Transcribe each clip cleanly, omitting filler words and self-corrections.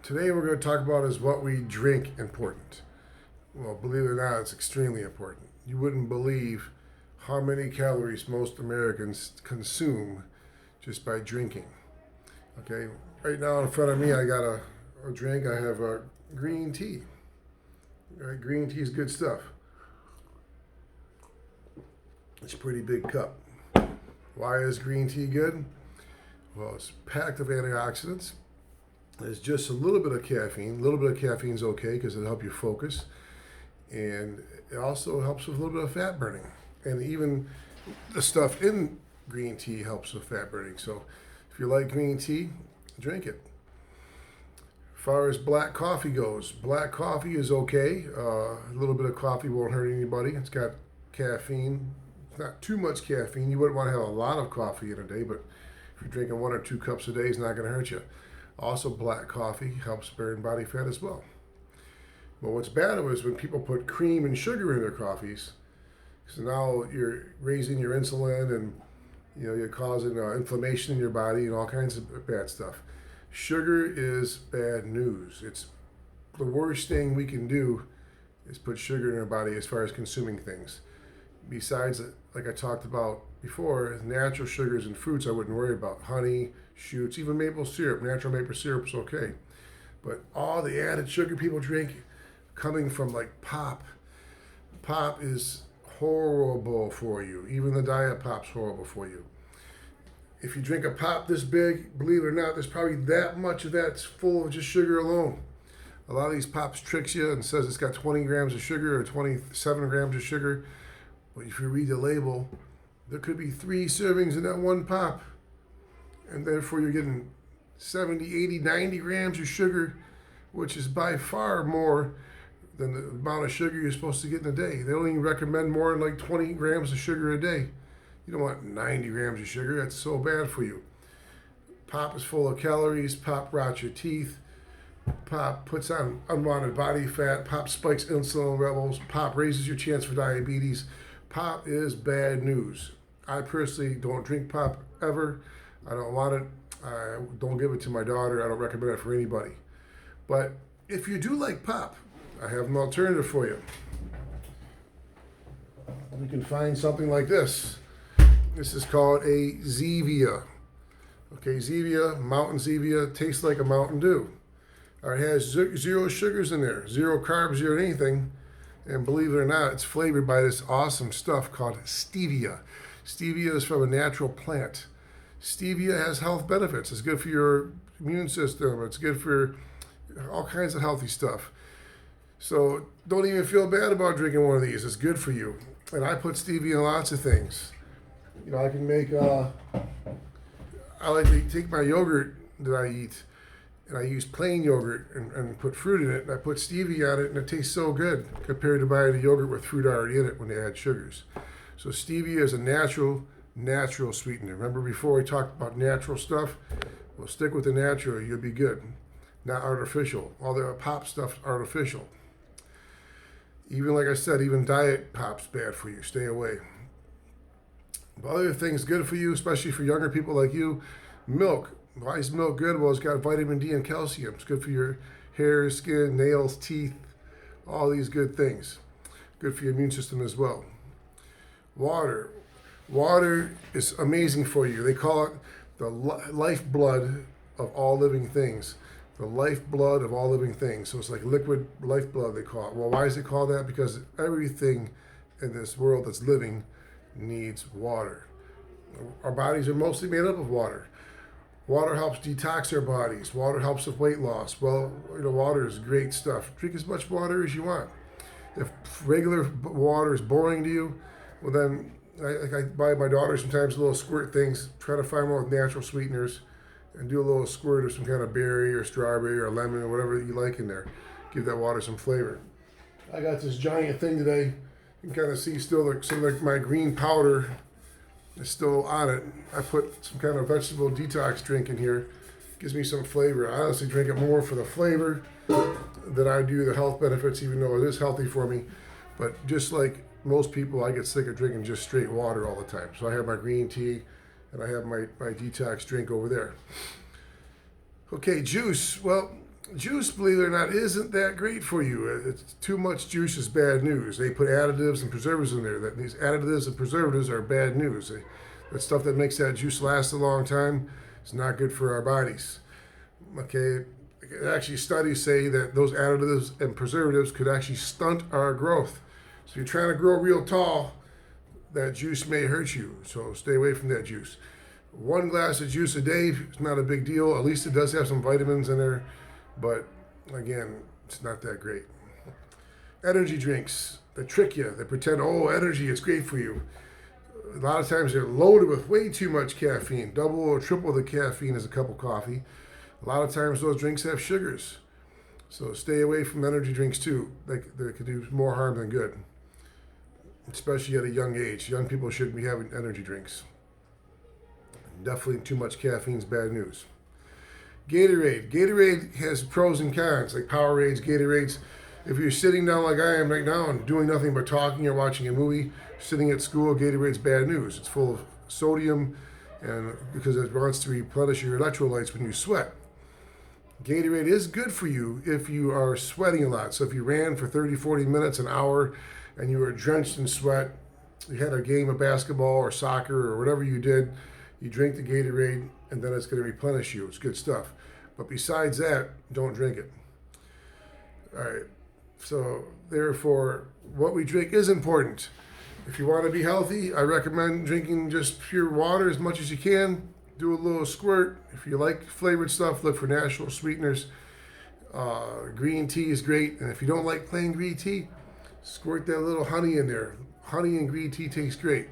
Today we're going to talk about is what we drink important. Well, believe it or not, it's extremely important. You wouldn't believe how many calories most Americans consume just by drinking. Okay, right now in front of me, I got a drink. I have a green tea. Right, green tea is good stuff. It's a pretty big cup. Why is green tea good? Well, it's packed of antioxidants. There's just a little bit of caffeine. A little bit of caffeine is okay because it'll help you focus, and it also helps with a little bit of fat burning. And even the stuff in green tea helps with fat burning. So if you like green tea, drink it. As far as black coffee goes, black coffee is okay. A little bit of coffee won't hurt anybody. It's got caffeine. It's not too much caffeine. You wouldn't want to have a lot of coffee in a day, but if you're drinking 1 or 2 cups a day, it's not going to hurt you. Also, black coffee helps burn body fat as well. But what's bad is when people put cream and sugar in their coffees. So now you're raising your insulin, and you're causing inflammation in your body and all kinds of bad stuff. Sugar is bad news. It's the worst thing we can do is put sugar in our body as far as consuming things. Besides, like I talked about before, natural sugars and fruits I wouldn't worry about. Honey, shoots, even maple syrup. Natural maple syrup is okay. But all the added sugar people drink coming from like pop is horrible for you. Even the diet pop's horrible for you. If you drink a pop this big, believe it or not, there's probably that much of that's full of just sugar alone. A lot of these pops tricks you and says it's got 20 grams of sugar or 27 grams of sugar. But if you read the label, there could be 3 servings in that one pop. And therefore you're getting 70, 80, 90 grams of sugar, which is by far more than the amount of sugar you're supposed to get in a day. They don't even recommend more than like 20 grams of sugar a day. You don't want 90 grams of sugar. That's so bad for you. Pop is full of calories. Pop rots your teeth. Pop puts on unwanted body fat. Pop spikes insulin levels. Pop raises your chance for diabetes. Pop is bad news. I personally don't drink pop ever. I don't want it. I don't give it to my daughter. I don't recommend it for anybody. But if you do like pop, I have an alternative for you. You can find something like this. This is called a Zevia. Okay, Zevia, Mountain Zevia, tastes like a Mountain Dew. It has 0 sugars in there, 0 carbs, 0 anything. And believe it or not, it's flavored by this awesome stuff called stevia. Stevia is from a natural plant. Stevia has health benefits. It's good for your immune system. It's good for all kinds of healthy stuff. So don't even feel bad about drinking one of these. It's good for you. And I put stevia in lots of things. I can make, I like to take my yogurt that I eat, and I use plain yogurt and put fruit in it, and I put stevia on it, and it tastes so good compared to buying a yogurt with fruit already in it when they add sugars. So stevia is a natural sweetener. Remember before we talked about natural stuff? Well, stick with the natural, you'll be good. Not artificial. All the pop stuff's artificial. Even like I said, even diet pop's bad for you. Stay away. But other things good for you, especially for younger people like you, milk. Why is milk good? Well, it's got vitamin D and calcium. It's good for your hair, skin, nails, teeth, all these good things. Good for your immune system as well. Water. Water is amazing for you. They call it the lifeblood of all living things. The lifeblood of all living things. So it's like liquid lifeblood, they call it. Well, why is it called that? Because everything in this world that's living needs water. Our bodies are mostly made up of water. Water helps detox our bodies. Water helps with weight loss. Well, water is great stuff. Drink as much water as you want. If regular water is boring to you, well then, I buy my daughter sometimes little squirt things, try to find one with natural sweeteners, and do a little squirt of some kind of berry or strawberry or lemon or whatever you like in there. Give that water some flavor. I got this giant thing today. You can kind of see still some of my green powder is still on it. I put some kind of vegetable detox drink in here. Gives me some flavor. I honestly drink it more for the flavor than I do the health benefits, even though it is healthy for me. But just like most people, I get sick of drinking just straight water all the time. So I have my green tea and I have my detox drink over there. Okay, juice. Well, Juice, believe it or not, isn't that great for you. It's too much juice is bad news. They put additives and preservatives in there. These additives and preservatives are bad news. That stuff that makes that juice last a long time is not good for our bodies. Okay, actually, studies say that those additives and preservatives could actually stunt our growth. So if you're trying to grow real tall, that juice may hurt you. So stay away from that juice. One glass of juice a day is not a big deal. At least it does have some vitamins in there. But again, it's not that great. Energy drinks, they trick you. They pretend, oh, energy, it's great for you. A lot of times they're loaded with way too much caffeine. Double or triple the caffeine as a cup of coffee. A lot of times those drinks have sugars. So stay away from energy drinks too. They can do more harm than good, especially at a young age. Young people shouldn't be having energy drinks. Definitely too much caffeine is bad news. Gatorade. Gatorade has pros and cons, like Powerades, Gatorades. If you're sitting down like I am right now and doing nothing but talking or watching a movie, sitting at school, Gatorade's bad news. It's full of sodium, and because it wants to replenish your electrolytes when you sweat. Gatorade is good for you if you are sweating a lot. So if you ran for 30, 40 minutes, an hour, and you were drenched in sweat, you had a game of basketball or soccer or whatever you did, you drink the Gatorade, and then it's going to replenish you. It's good stuff. But besides that, don't drink it. All right. So therefore, what we drink is important. If you want to be healthy, I recommend drinking just pure water as much as you can. Do a little squirt. If you like flavored stuff, look for natural sweeteners. Green tea is great. And if you don't like plain green tea, squirt that little honey in there. Honey and green tea tastes great.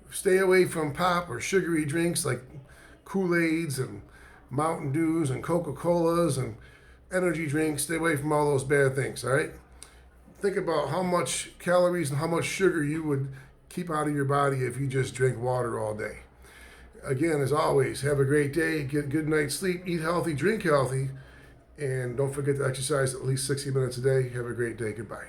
Stay away from pop or sugary drinks like Kool-Aids and Mountain Dews and Coca-Colas and energy drinks. Stay away from all those bad things, all right? Think about how much calories and how much sugar you would keep out of your body if you just drank water all day. Again, as always, have a great day, get a good night's sleep, eat healthy, drink healthy, and don't forget to exercise at least 60 minutes a day. Have a great day. Goodbye.